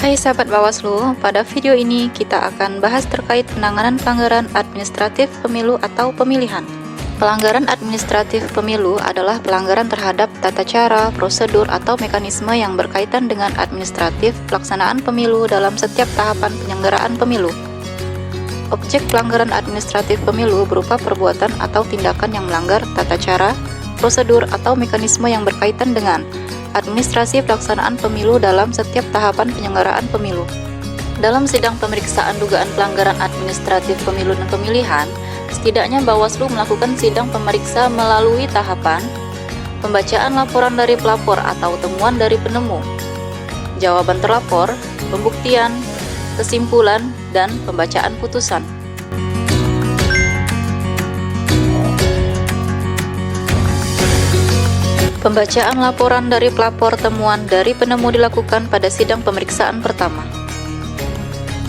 Hai sahabat Bawaslu, pada video ini kita akan bahas terkait penanganan pelanggaran administratif pemilu atau pemilihan. Pelanggaran administratif pemilu adalah pelanggaran terhadap tata cara, prosedur, atau mekanisme yang berkaitan dengan administratif pelaksanaan pemilu dalam setiap tahapan penyelenggaraan pemilu. Objek pelanggaran administratif pemilu berupa perbuatan atau tindakan yang melanggar tata cara, prosedur, atau mekanisme yang berkaitan dengan administrasi pelaksanaan pemilu dalam setiap tahapan penyelenggaraan pemilu. Dalam sidang pemeriksaan dugaan pelanggaran administratif pemilu dan pemilihan, setidaknya Bawaslu melakukan sidang pemeriksa melalui tahapan pembacaan laporan dari pelapor atau temuan dari penemu, jawaban terlapor, pembuktian, kesimpulan, dan pembacaan putusan. Pembacaan laporan dari pelapor temuan dari penemu dilakukan pada sidang pemeriksaan pertama.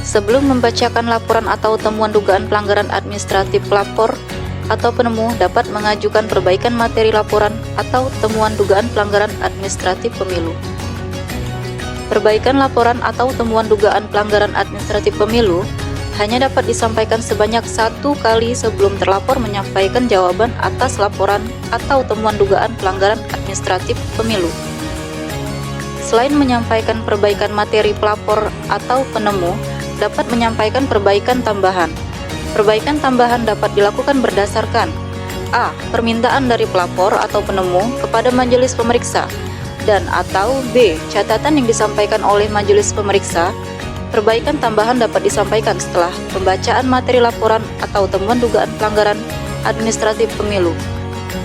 Sebelum membacakan laporan atau temuan dugaan pelanggaran administratif, pelapor atau penemu dapat mengajukan perbaikan materi laporan atau temuan dugaan pelanggaran administratif pemilu. Perbaikan laporan atau temuan dugaan pelanggaran administratif pemilu hanya dapat disampaikan sebanyak 1 kali sebelum terlapor menyampaikan jawaban atas laporan atau temuan dugaan pelanggaran administratif pemilu. Selain menyampaikan perbaikan materi pelapor atau penemu, dapat menyampaikan perbaikan tambahan. Perbaikan tambahan dapat dilakukan berdasarkan A. Permintaan dari pelapor atau penemu kepada majelis pemeriksa, dan atau B. Catatan yang disampaikan oleh majelis pemeriksa. Perbaikan tambahan dapat disampaikan setelah pembacaan materi laporan atau temuan dugaan pelanggaran administratif pemilu.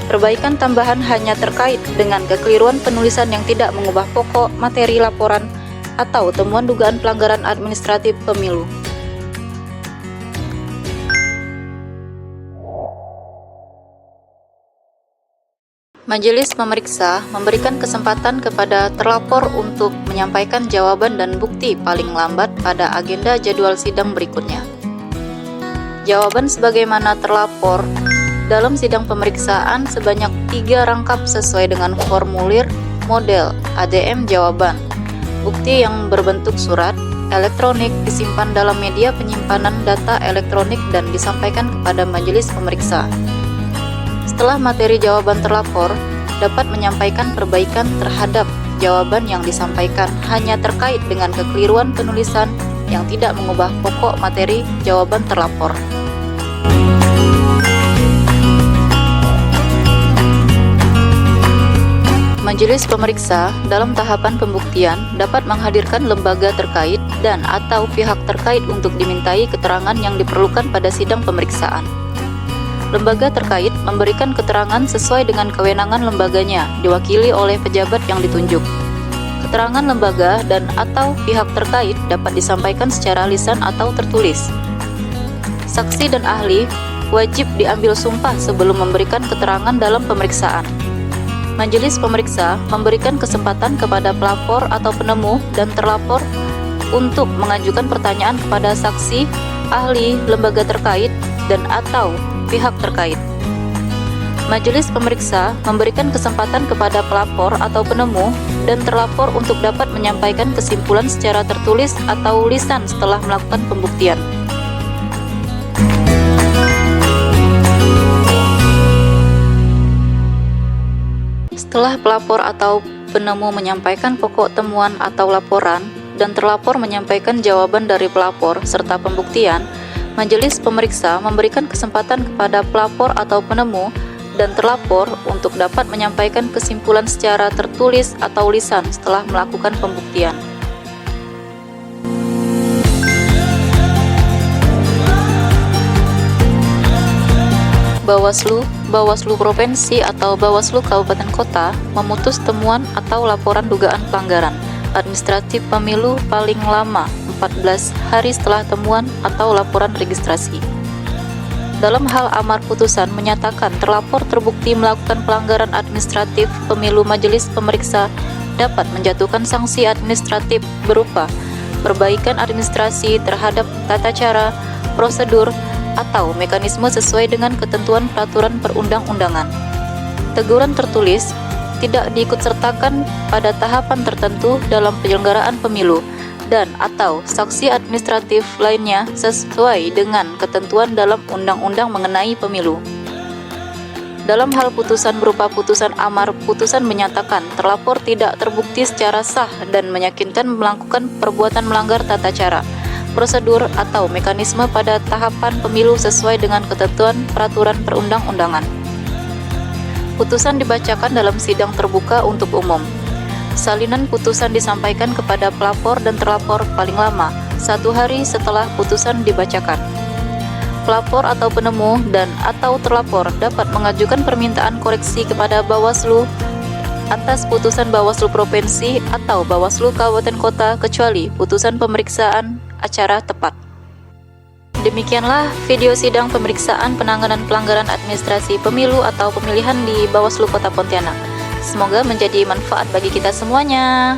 Perbaikan tambahan hanya terkait dengan kekeliruan penulisan yang tidak mengubah pokok materi laporan atau temuan dugaan pelanggaran administratif pemilu. Majelis pemeriksa memberikan kesempatan kepada terlapor untuk menyampaikan jawaban dan bukti paling lambat pada agenda jadwal sidang berikutnya. Jawaban sebagaimana terlapor dalam sidang pemeriksaan sebanyak 3 rangkap sesuai dengan formulir model ADM jawaban. Bukti yang berbentuk surat elektronik disimpan dalam media penyimpanan data elektronik dan disampaikan kepada majelis pemeriksa. Setelah materi jawaban terlapor, dapat menyampaikan perbaikan terhadap jawaban yang disampaikan hanya terkait dengan kekeliruan penulisan yang tidak mengubah pokok materi jawaban terlapor. Majelis pemeriksa dalam tahapan pembuktian dapat menghadirkan lembaga terkait dan atau pihak terkait untuk dimintai keterangan yang diperlukan pada sidang pemeriksaan. Lembaga terkait memberikan keterangan sesuai dengan kewenangan lembaganya, diwakili oleh pejabat yang ditunjuk. Keterangan lembaga dan atau pihak terkait dapat disampaikan secara lisan atau tertulis. Saksi dan ahli wajib diambil sumpah sebelum memberikan keterangan dalam pemeriksaan. Majelis pemeriksa memberikan kesempatan kepada pelapor atau penemu dan terlapor untuk mengajukan pertanyaan kepada saksi, ahli, lembaga terkait, dan atau pihak terkait. Majelis pemeriksa memberikan kesempatan kepada pelapor atau penemu dan terlapor untuk dapat menyampaikan kesimpulan secara tertulis atau lisan setelah melakukan pembuktian. Setelah pelapor atau penemu menyampaikan pokok temuan atau laporan dan terlapor menyampaikan jawaban dari pelapor serta pembuktian, Majelis pemeriksa memberikan kesempatan kepada pelapor atau penemu dan terlapor untuk dapat menyampaikan kesimpulan secara tertulis atau lisan setelah melakukan pembuktian. Bawaslu Provinsi atau Bawaslu Kabupaten Kota memutus temuan atau laporan dugaan pelanggaran administratif pemilu paling lama 14 hari setelah temuan atau laporan registrasi. Dalam hal amar putusan menyatakan terlapor terbukti melakukan pelanggaran administratif pemilu, majelis pemeriksa dapat menjatuhkan sanksi administratif berupa perbaikan administrasi terhadap tata cara, prosedur, atau mekanisme sesuai dengan ketentuan peraturan perundang-undangan. Teguran tertulis tidak diikutsertakan pada tahapan tertentu dalam penyelenggaraan pemilu dan atau saksi administratif lainnya sesuai dengan ketentuan dalam undang-undang mengenai pemilu. Dalam hal putusan berupa putusan amar, putusan menyatakan terlapor tidak terbukti secara sah dan meyakinkan melakukan perbuatan melanggar tata cara, prosedur atau mekanisme pada tahapan pemilu sesuai dengan ketentuan peraturan perundang-undangan. Putusan dibacakan dalam sidang terbuka untuk umum. Salinan putusan disampaikan kepada pelapor dan terlapor paling lama 1 hari setelah putusan dibacakan. Pelapor atau penemu dan atau terlapor dapat mengajukan permintaan koreksi kepada Bawaslu atas putusan Bawaslu Provinsi atau Bawaslu Kabupaten Kota kecuali putusan pemeriksaan acara tepat. Demikianlah video sidang pemeriksaan penanganan pelanggaran administrasi pemilu atau pemilihan di Bawaslu Kota Pontianak. Semoga menjadi manfaat bagi kita semuanya.